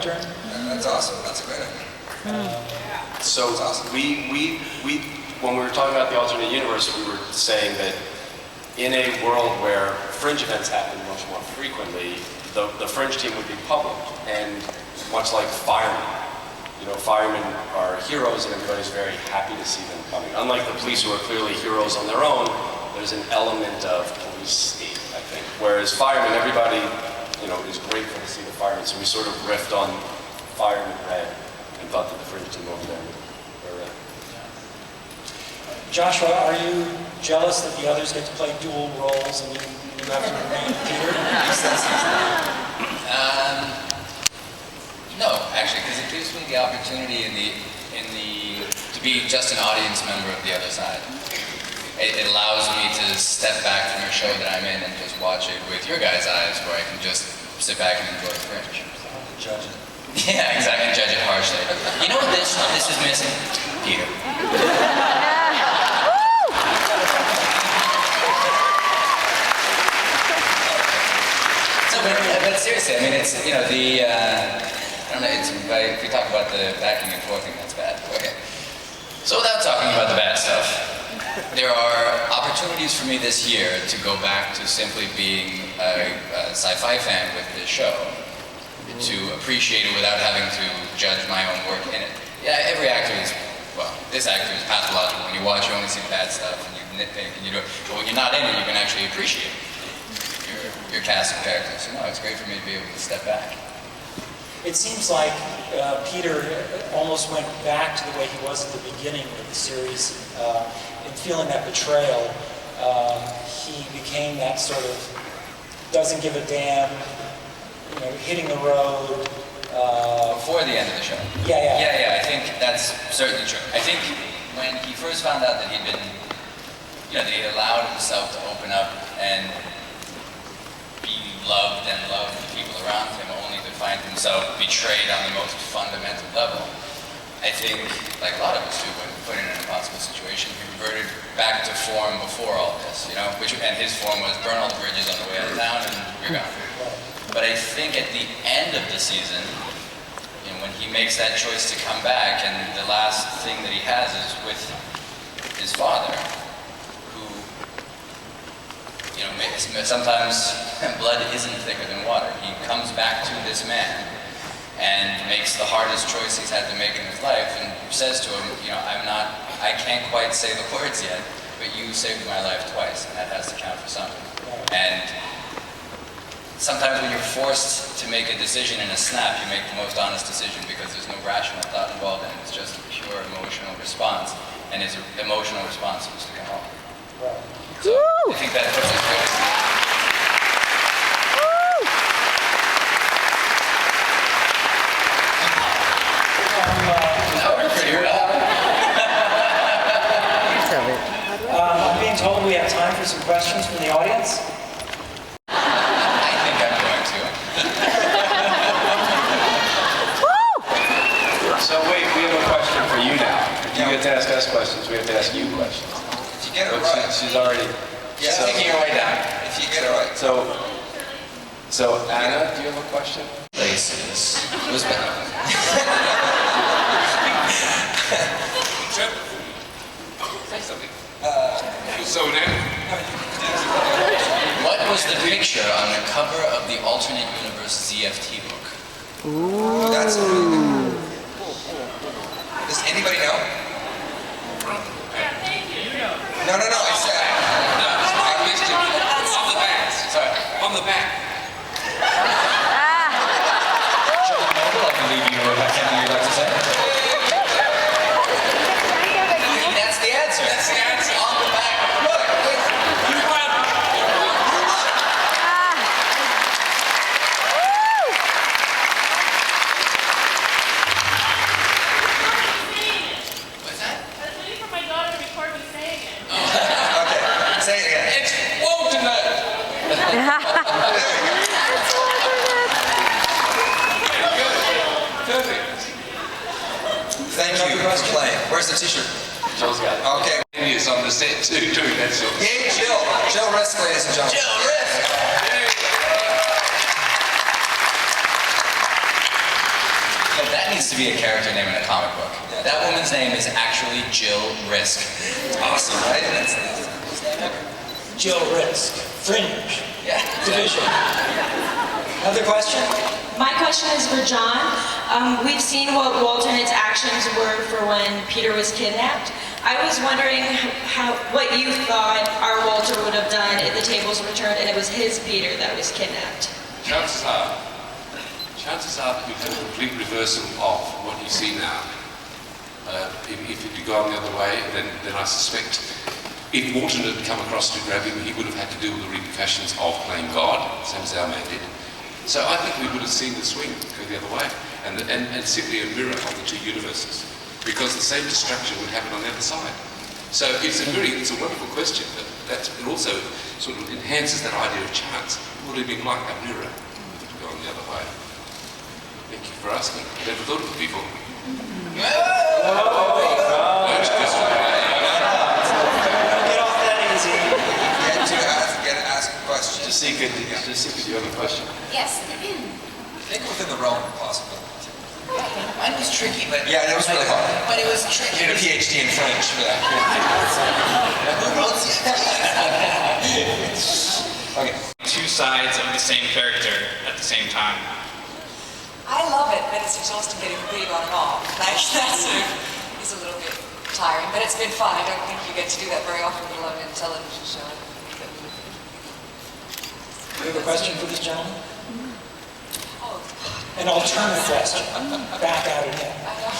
turn. That's awesome. That's a great idea. So awesome. we when we were talking about the alternate universe, we were saying that in a world where Fringe events happen much more frequently, the Fringe team would be public, and much like firemen. You know, firemen are heroes and everybody's very happy to see them coming. Unlike the police, who are clearly heroes on their own, there's an element of police state, I think. Whereas firemen, everybody, you know, is grateful to see the firemen. So we sort of riffed on Fireman Red and thought that the Fringe team over there were red. Joshua, are you jealous that the others get to play dual roles and you have to remain Peter? No, actually, because it gives me the opportunity to be just an audience member of the other side. It allows me to step back from a show that I'm in and just watch it with your guys' eyes, where I can just sit back and enjoy the Fringe. Judge it. Yeah, exactly. Judge it harshly. You know what this is missing? Peter. So, but seriously, I mean, it's, you know, I don't know, if we talk about the backing and forthing, that's bad. Okay. So without talking about the bad stuff, there are opportunities for me this year to go back to simply being a sci-fi fan with this show, to appreciate it without having to judge my own work in it. Yeah, every actor is, well, this actor is pathological. When you watch, you only see the bad stuff, and you nitpick, and you do it. But when you're not in it, you can actually appreciate your cast of characters. So no, it's great for me to be able to step back. It seems like Peter almost went back to the way he was at the beginning of the series. In feeling that betrayal, he became that sort of doesn't give a damn, you know, hitting the road. Before the end of the show. Yeah. I think that's certainly true. I think when he first found out that he'd been, you know, that he allowed himself to open up and be loved and love the people around him, only to find himself betrayed on the most fundamental level. I think, like a lot of us do, when put in an impossible situation, he reverted back to form before all this, you know, and his form was burn all the bridges on the way out of town and you're gone. But I think at the end of the season, you know, when he makes that choice to come back, and the last thing that he has is with his father, who, you know, sometimes blood isn't thicker than water. He comes back to this man and makes the hardest choice he's had to make in his life, and says to him, you know, I can't quite say the words yet, but you saved my life twice, and that has to count for something. And sometimes when you're forced to make a decision in a snap, you make the most honest decision because there's no rational thought involved, and it's just a pure emotional response, and his emotional response was to come home. So I think that puts it good. I'm being told we have time for some questions from the audience. I think I'm going to. So wait, we have a question for you now. You get to ask us questions, we have to ask you questions. If you get it right. She's already... Yeah, taking your way down. If you get it right. So Anna, do you have a question? Places. Who's better? Say something. So then, What was the picture on the cover of the alternate universe ZFT book? Ooh, that's amazing. Does anybody know? No, it's I missed it. On the back. Sorry. On the back. John Noble, I believe you have something you'd like to say? That's the answer. That's the answer. On the back. Look. You won. What's that? I was waiting for my daughter to record me saying it. okay. Say it again. It's Walter. Thank you for playing. Where's the t-shirt? Joe's got it. Okay. Is on the set too, doing that sort of Yay, Jill. Jill Risk, ladies and gentlemen. Jill Risk. needs to be a character name in a comic book. That woman's name is actually Jill Risk. Awesome, right? That's the name ever. Jill Risk, Fringe, Yeah. Division. Another question? My question is for John. We've seen what Walternet's actions were for when Peter was kidnapped. I was wondering what you thought our Walter would have done if the tables were turned and it was his Peter that was kidnapped. Chances are that we've had a complete reversal of what you see now. If it had gone the other way, then I suspect if Walton had come across to grab him, he would have had to deal with the repercussions of playing God, same as our man did. So I think we would have seen the swing go the other way, and simply a mirror of the two universes, because the same destruction would happen on the other side. So it's a wonderful question, but it also sort of enhances that idea of chance. It would have been like a mirror if it had gone the other way. Thank you for asking. Never thought of it before. Get off that easy. Get to ask a question. Jessica, do you have a question? Yes. Think within the realm of possibility. Mine was tricky, but... Yeah, that was really hard. But it was tricky. You did a PhD in French for that. Okay. Two sides of the same character at the same time. I love it, but it's exhausting getting the beat on and off. Like, that sort of is a little bit tiring, but it's been fun. I don't think you get to do that very often, let alone in a television show. Do you have a question for this gentleman? Oh, An alternate question. Back out of him. I don't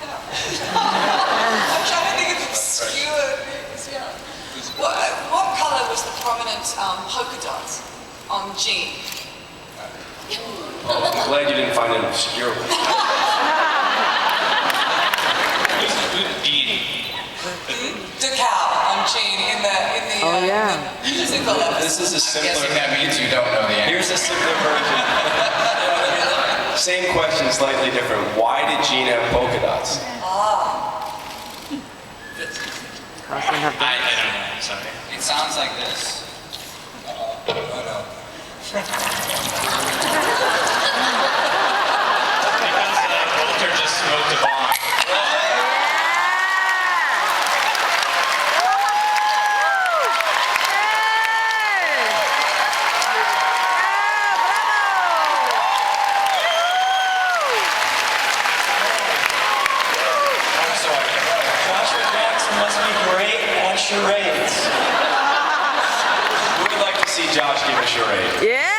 know. I'm trying to think of obscure things, yeah. What color was the prominent polka dot on Jean? I'm glad you didn't find it obscure. Decal on Jean in the musical episode. This is a I'm guessing simpler. that means you don't know the answer. Here's a simpler version. Same question, slightly different. Why did Jean have polka dots? I don't know, I'm sorry. It sounds like this. Because Walter just smoked a bomb. Joshua Jackson must be great at charades. We would like to see Josh give a charade. Yeah.